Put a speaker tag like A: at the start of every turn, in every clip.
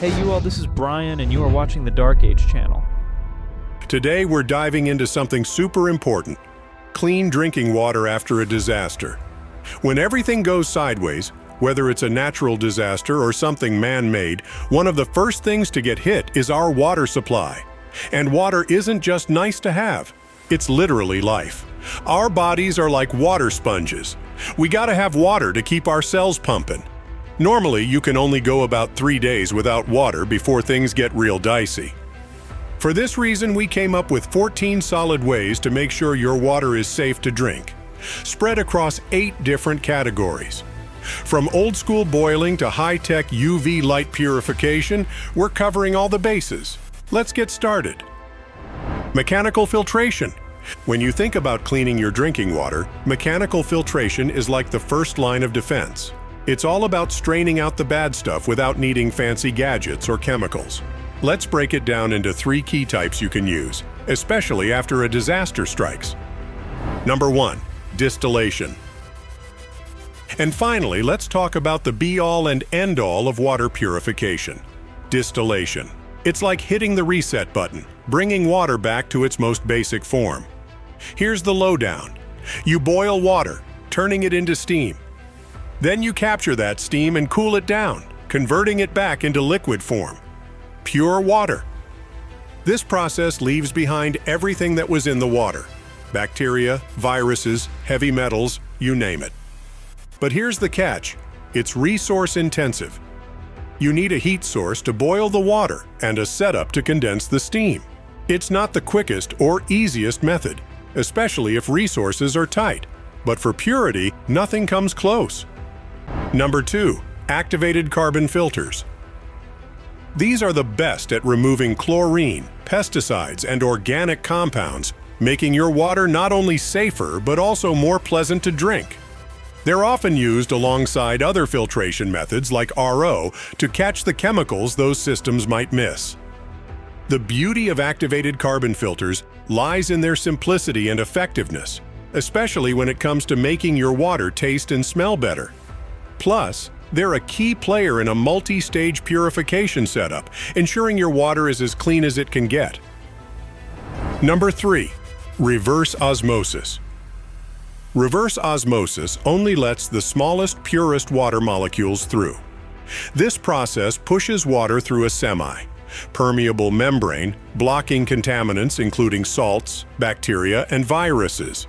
A: Hey you all, this is Brian and you are watching the Dark Age channel.
B: Today we're diving into something super important: clean drinking water after a disaster. When everything goes sideways, whether it's a natural disaster or something man-made, one of the first things to get hit is our water supply. And water isn't just nice to have, it's literally life. Our bodies are like water sponges. We gotta have water to keep our cells pumping. Normally, you can only go about 3 days without water before things get real dicey. For this reason, we came up with 14 solid ways to make sure your water is safe to drink, spread across 8 different categories. From old-school boiling to high-tech UV light purification, we're covering all the bases. Let's get started. Mechanical filtration. When you think about cleaning your drinking water, mechanical filtration is like the first line of defense. It's all about straining out the bad stuff without needing fancy gadgets or chemicals. Let's break it down into 3 key types you can use, especially after a disaster strikes. Number 1, distillation. And finally, let's talk about the be-all and end-all of water purification: distillation. It's like hitting the reset button, bringing water back to its most basic form. Here's the lowdown. You boil water, turning it into steam. Then you capture that steam and cool it down, converting it back into liquid form. Pure water. This process leaves behind everything that was in the water: bacteria, viruses, heavy metals, you name it. But here's the catch: it's resource intensive. You need a heat source to boil the water and a setup to condense the steam. It's not the quickest or easiest method, especially if resources are tight. But for purity, nothing comes close. Number 2, activated carbon filters. These are the best at removing chlorine, pesticides, and organic compounds, making your water not only safer but also more pleasant to drink. They're often used alongside other filtration methods like RO to catch the chemicals those systems might miss. The beauty of activated carbon filters lies in their simplicity and effectiveness, especially when it comes to making your water taste and smell better. Plus, they're a key player in a multi-stage purification setup, ensuring your water is as clean as it can get. Number 3, reverse osmosis. Reverse osmosis only lets the smallest, purest water molecules through. This process pushes water through a semi-permeable membrane, blocking contaminants including salts, bacteria, and viruses.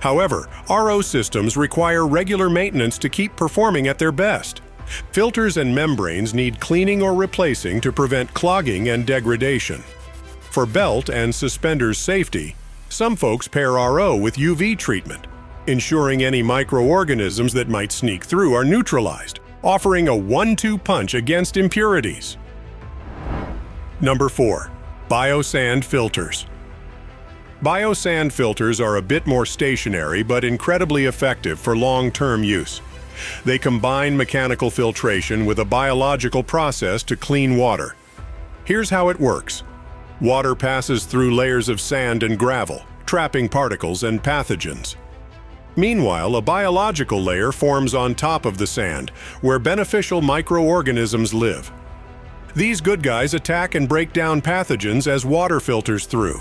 B: However, RO systems require regular maintenance to keep performing at their best. Filters and membranes need cleaning or replacing to prevent clogging and degradation. For belt and suspenders safety, some folks pair RO with UV treatment, ensuring any microorganisms that might sneak through are neutralized, offering a 1-2 punch against impurities. Number 4, biosand filters. Biosand filters are a bit more stationary but incredibly effective for long-term use. They combine mechanical filtration with a biological process to clean water. Here's how it works. Water passes through layers of sand and gravel, trapping particles and pathogens. Meanwhile, a biological layer forms on top of the sand, where beneficial microorganisms live. These good guys attack and break down pathogens as water filters through.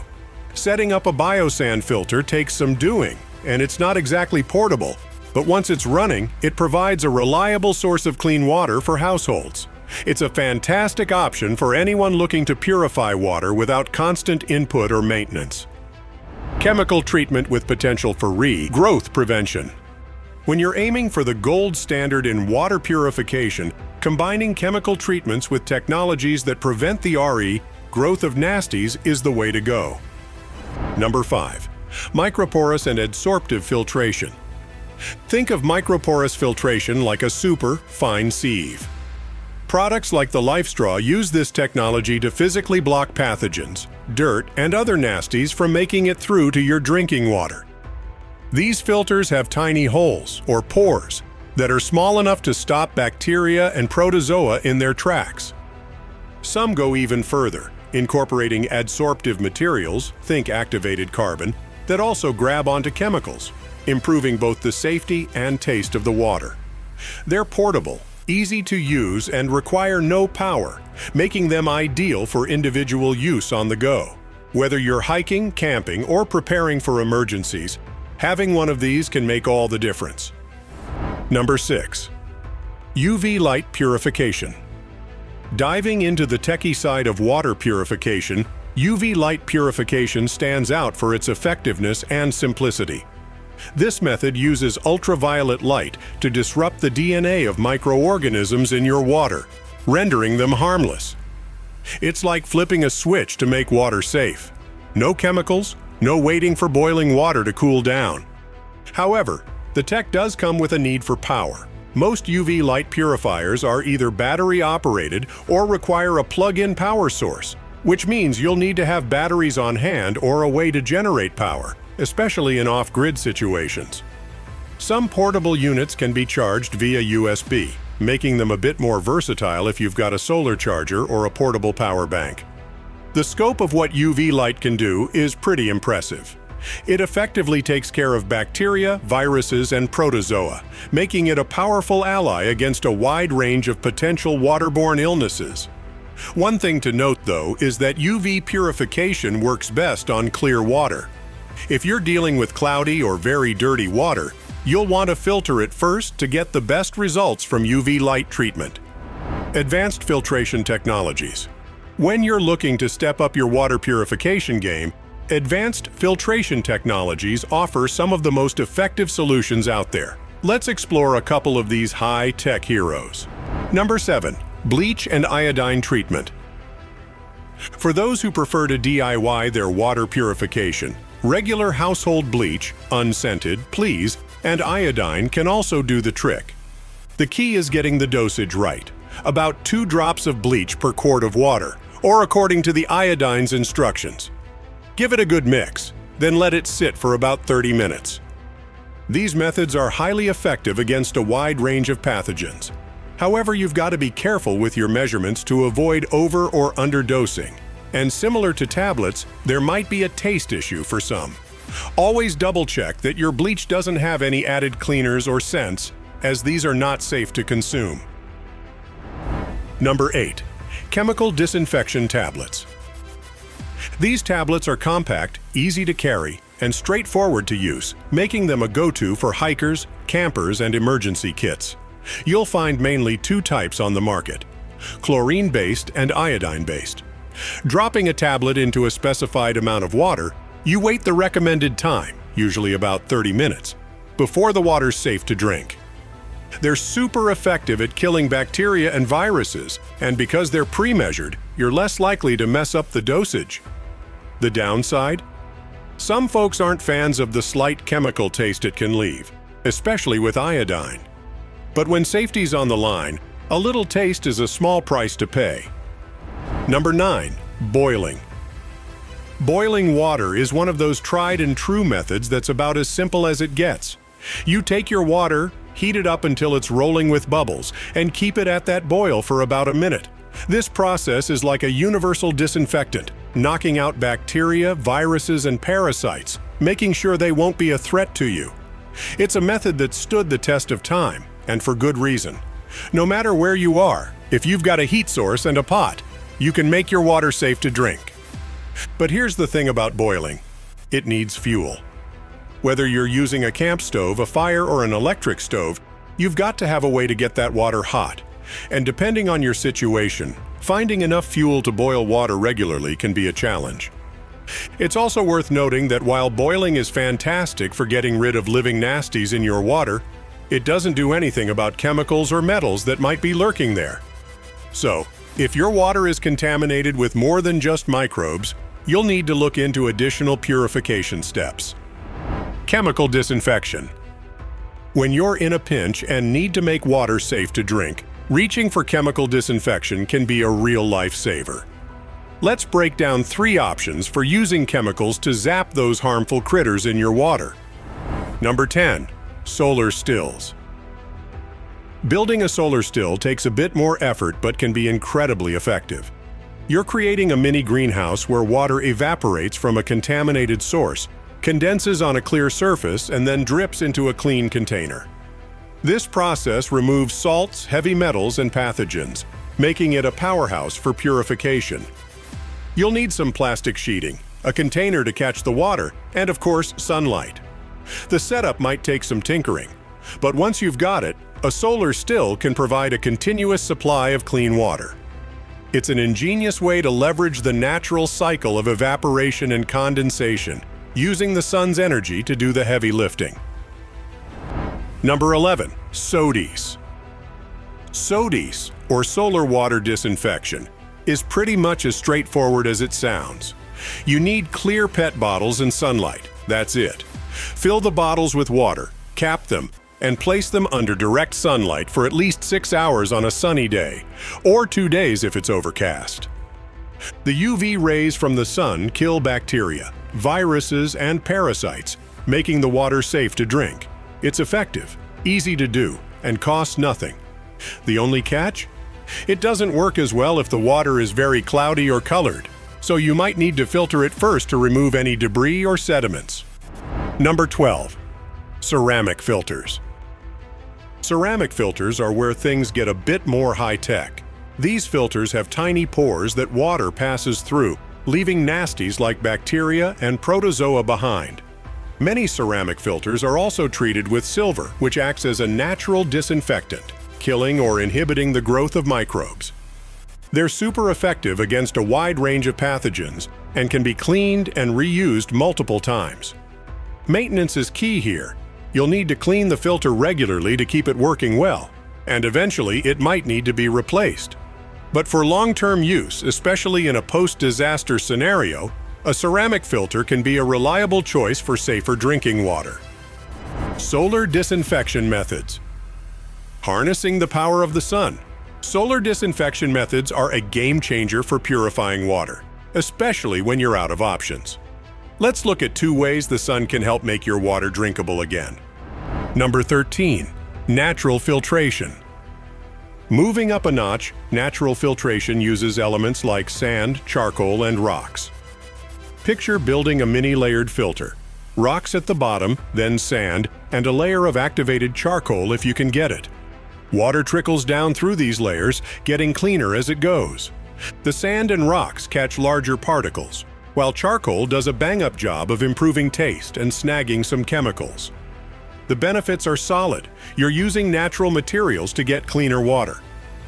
B: Setting up a biosand filter takes some doing, and it's not exactly portable, but once it's running, it provides a reliable source of clean water for households. It's a fantastic option for anyone looking to purify water without constant input or maintenance. Chemical treatment with potential for re-growth prevention. When you're aiming for the gold standard in water purification, combining chemical treatments with technologies that prevent the re-growth of nasties is the way to go. Number 5, microporous and adsorptive filtration. Think of microporous filtration like a super fine sieve. Products like the Life Straw use this technology to physically block pathogens, dirt, and other nasties from making it through to your drinking water. These filters have tiny holes, or pores, that are small enough to stop bacteria and protozoa in their tracks. Some go even further, incorporating adsorptive materials, think activated carbon, that also grab onto chemicals, improving both the safety and taste of the water. They're portable, easy to use, and require no power, making them ideal for individual use on the go. Whether you're hiking, camping, or preparing for emergencies, having one of these can make all the difference. Number 6. UV light purification. Diving into the techie side of water purification, UV light purification stands out for its effectiveness and simplicity. This method uses ultraviolet light to disrupt the DNA of microorganisms in your water, rendering them harmless. It's like flipping a switch to make water safe. No chemicals, no waiting for boiling water to cool down. However, the tech does come with a need for power. Most UV light purifiers are either battery-operated or require a plug-in power source, which means you'll need to have batteries on hand or a way to generate power, especially in off-grid situations. Some portable units can be charged via USB, making them a bit more versatile if you've got a solar charger or a portable power bank. The scope of what UV light can do is pretty impressive. It effectively takes care of bacteria, viruses, and protozoa, making it a powerful ally against a wide range of potential waterborne illnesses. One thing to note, though, is that UV purification works best on clear water. If you're dealing with cloudy or very dirty water, you'll want to filter it first to get the best results from UV light treatment. Advanced filtration technologies. When you're looking to step up your water purification game, advanced filtration technologies offer some of the most effective solutions out there. Let's explore a couple of these high-tech heroes. Number 7. Bleach and iodine treatment. For those who prefer to DIY their water purification, regular household bleach, unscented, please, and iodine can also do the trick. The key is getting the dosage right, about 2 drops of bleach per quart of water, or according to the iodine's instructions. Give it a good mix, then let it sit for about 30 minutes. These methods are highly effective against a wide range of pathogens. However, you've got to be careful with your measurements to avoid over or underdosing. And similar to tablets, there might be a taste issue for some. Always double-check that your bleach doesn't have any added cleaners or scents, as these are not safe to consume. Number 8. Chemical disinfection tablets. These tablets are compact, easy to carry, and straightforward to use, making them a go-to for hikers, campers, and emergency kits. You'll find mainly 2 types on the market: chlorine-based and iodine-based. Dropping a tablet into a specified amount of water, you wait the recommended time, usually about 30 minutes, before the water's safe to drink. They're super effective at killing bacteria and viruses, and because they're pre-measured, you're less likely to mess up the dosage. The downside? Some folks aren't fans of the slight chemical taste it can leave, especially with iodine. But when safety's on the line, a little taste is a small price to pay. Number 9. Boiling. Boiling water is one of those tried and true methods that's about as simple as it gets. You take your water, heat it up until it's rolling with bubbles, and keep it at that boil for about a minute. This process is like a universal disinfectant, knocking out bacteria, viruses, and parasites, making sure they won't be a threat to you. It's a method that stood the test of time, and for good reason. No matter where you are, if you've got a heat source and a pot, you can make your water safe to drink. But here's the thing about boiling: it needs fuel. Whether you're using a camp stove, a fire, or an electric stove, you've got to have a way to get that water hot. And depending on your situation, finding enough fuel to boil water regularly can be a challenge. It's also worth noting that while boiling is fantastic for getting rid of living nasties in your water, it doesn't do anything about chemicals or metals that might be lurking there. So, if your water is contaminated with more than just microbes, you'll need to look into additional purification steps. Chemical disinfection. When you're in a pinch and need to make water safe to drink, reaching for chemical disinfection can be a real lifesaver. Let's break down 3 options for using chemicals to zap those harmful critters in your water. Number 10. Solar stills. Building a solar still takes a bit more effort but can be incredibly effective. You're creating a mini greenhouse where water evaporates from a contaminated source, condenses on a clear surface, and then drips into a clean container. This process removes salts, heavy metals, and pathogens, making it a powerhouse for purification. You'll need some plastic sheeting, a container to catch the water, and of course, sunlight. The setup might take some tinkering, but once you've got it, a solar still can provide a continuous supply of clean water. It's an ingenious way to leverage the natural cycle of evaporation and condensation, using the sun's energy to do the heavy lifting. Number 11. SODIS. SODIS, or solar water disinfection, is pretty much as straightforward as it sounds. You need clear PET bottles and sunlight. That's it. Fill the bottles with water, cap them, and place them under direct sunlight for at least 6 hours on a sunny day, or 2 days if it's overcast. The UV rays from the sun kill bacteria, viruses, and parasites, making the water safe to drink. It's effective, easy to do, and costs nothing. The only catch? It doesn't work as well if the water is very cloudy or colored, so you might need to filter it first to remove any debris or sediments. Number 12. Ceramic filters. Ceramic filters are where things get a bit more high-tech. These filters have tiny pores that water passes through, leaving nasties like bacteria and protozoa behind. Many ceramic filters are also treated with silver, which acts as a natural disinfectant, killing or inhibiting the growth of microbes. They're super effective against a wide range of pathogens and can be cleaned and reused multiple times. Maintenance is key here. You'll need to clean the filter regularly to keep it working well, and eventually it might need to be replaced. But for long-term use, especially in a post-disaster scenario, a ceramic filter can be a reliable choice for safer drinking water. Solar disinfection methods. Harnessing the power of the sun. Solar disinfection methods are a game changer for purifying water, especially when you're out of options. Let's look at 2 ways the sun can help make your water drinkable again. Number 13. Natural filtration. Moving up a notch, natural filtration uses elements like sand, charcoal, and rocks. Picture building a mini-layered filter. Rocks at the bottom, then sand, and a layer of activated charcoal if you can get it. Water trickles down through these layers, getting cleaner as it goes. The sand and rocks catch larger particles, while charcoal does a bang-up job of improving taste and snagging some chemicals. The benefits are solid. You're using natural materials to get cleaner water.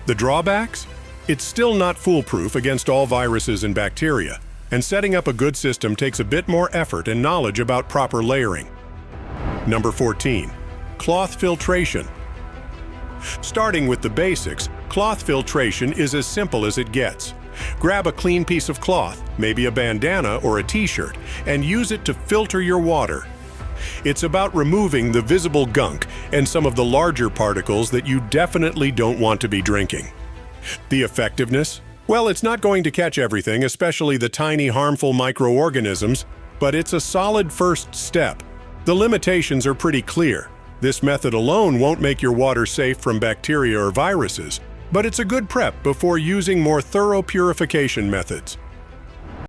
B: The drawbacks? It's still not foolproof against all viruses and bacteria, and setting up a good system takes a bit more effort and knowledge about proper layering. Number 14. Cloth filtration. Starting with the basics, cloth filtration is as simple as it gets. Grab a clean piece of cloth, maybe a bandana or a t-shirt, and use it to filter your water. It's about removing the visible gunk and some of the larger particles that you definitely don't want to be drinking. The effectiveness? Well, it's not going to catch everything, especially the tiny harmful microorganisms, but it's a solid first step. The limitations are pretty clear. This method alone won't make your water safe from bacteria or viruses, but it's a good prep before using more thorough purification methods.